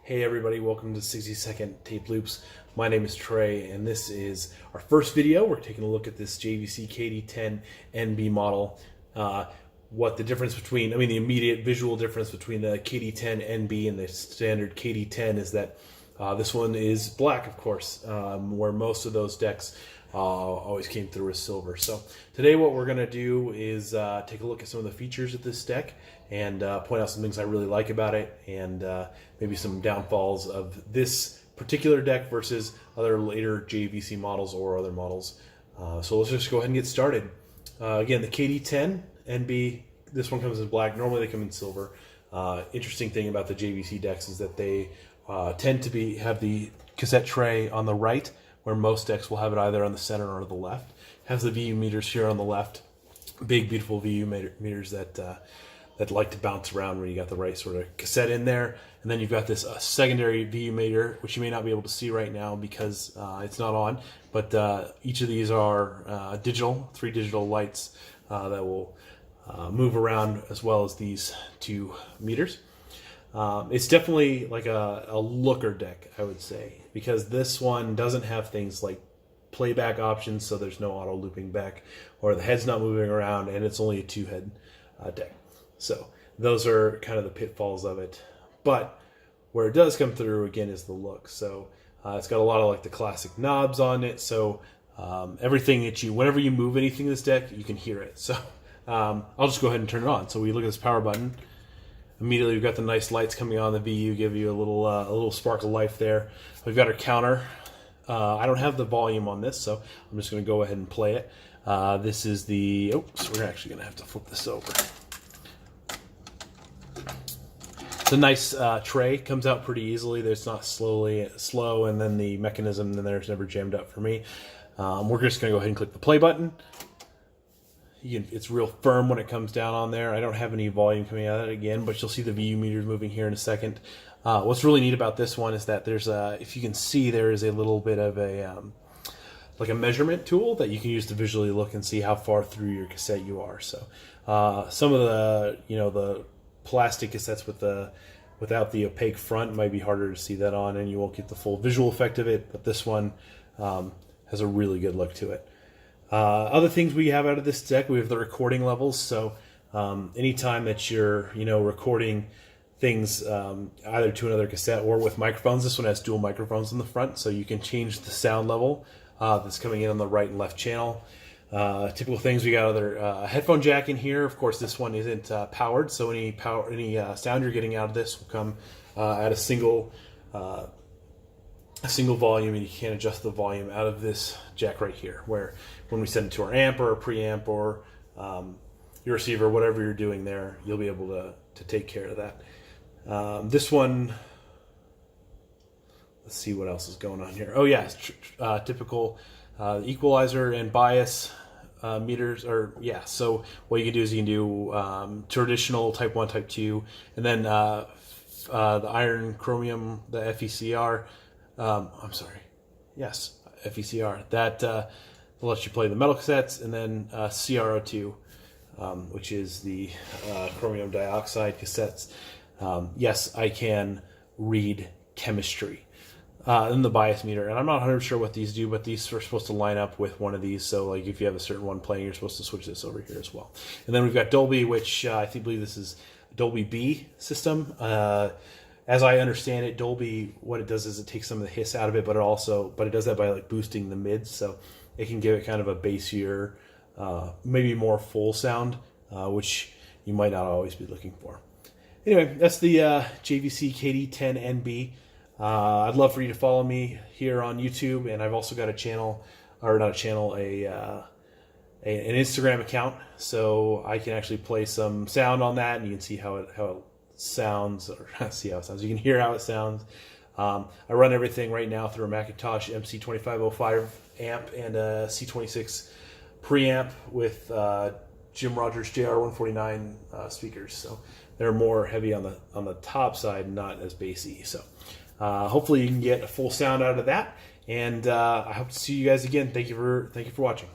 Hey everybody, welcome to 60-second tape loops. My name is Trey, and this is our first video. We're taking a look at this JVC KD-10NB model. What the difference between, the immediate visual difference between the KD-10NB and the standard KD-10 is that this one is black, of course, where most of those decks always came through as silver. So today what we're going to do is take a look at some of the features of this deck and point out some things I really like about it, and maybe some downfalls of this particular deck versus other later JVC models or other models. So let's just go ahead and get started. Again, the KD-10NB, this one comes in black. Normally they come in silver. Interesting thing about the JVC decks is that they tend to have the cassette tray on the right, where most decks will have it either on the center or the left. It has the VU meters here on the left, big beautiful VU meters that like to bounce around when you got the right sort of cassette in there. And then you've got this secondary VU meter, which you may not be able to see right now because it's not on, but each of these are digital, 3 digital lights that will move around, as well as these 2 meters. It's definitely like a looker deck, I would say, because this one doesn't have things like playback options, so there's no auto looping back, or the head's not moving around, and it's only a 2-head deck. So those are kind of the pitfalls of it. But where it does come through again is the look. So it's got a lot of like the classic knobs on it. So everything that whenever you move anything in this deck, you can hear it. So I'll just go ahead and turn it on. So we look at this power button. Immediately we've got the nice lights coming on. The VU give you a little spark of life there. We've got our counter. I don't have the volume on this, so I'm just going to go ahead and play it. This is the, oops, we're actually going to have to flip this over. It's a nice tray, comes out pretty easily. It's not slow, and then the mechanism in there is never jammed up for me. We're just going to go ahead and click the play button. It's real firm when it comes down on there. I don't have any volume coming out of it again, but you'll see the VU meters moving here in a second. What's really neat about this one is that there's if you can see, there is a little bit of like a measurement tool that you can use to visually look and see how far through your cassette you are. So some of the the plastic cassettes without the opaque front might be harder to see that on, and you won't get the full visual effect of it, but this one has a really good look to it. Other things we have out of this deck, we have the recording levels. So anytime that you're recording things either to another cassette or with microphones, this one has dual microphones in the front, so you can change the sound level that's coming in on the right and left channel. Typical things, we got other headphone jack in here. Of course, this one isn't powered, so any sound you're getting out of this will come at a single volume, and you can't adjust the volume out of this jack right here, where when we send it to our amp or a preamp or your receiver, whatever you're doing there, you'll be able to take care of that. This one, let's see what else is going on here. Oh yeah, typical equalizer and bias meters, so what you can do is you can do traditional type 1, type 2, and then the iron chromium, the FECR, FECR, that will let you play the metal cassettes, and then CRO2, which is the chromium dioxide cassettes. Yes, I can read chemistry. And the bias meter, and I'm not 100% sure what these do, but these are supposed to line up with one of these, so like if you have a certain one playing, you're supposed to switch this over here as well. And then we've got Dolby, which I believe this is Dolby B system. As I understand it, Dolby, what it does is it takes some of the hiss out of it, but it does that by like boosting the mids, so it can give it kind of a bassier, maybe more full sound, which you might not always be looking for. Anyway, that's the JVC KD-10NB. I'd love for you to follow me here on YouTube, and I've also got a channel, or not a channel, an Instagram account, so I can actually play some sound on that, and you can see how it sounds, or see how it sounds. You can hear how it sounds. I run everything right now through a Macintosh MC2505 amp and a C26 preamp with Jim Rogers JR149 speakers, so they're more heavy on the top side, not as bassy. So hopefully you can get a full sound out of that, and I hope to see you guys again. Thank you for watching.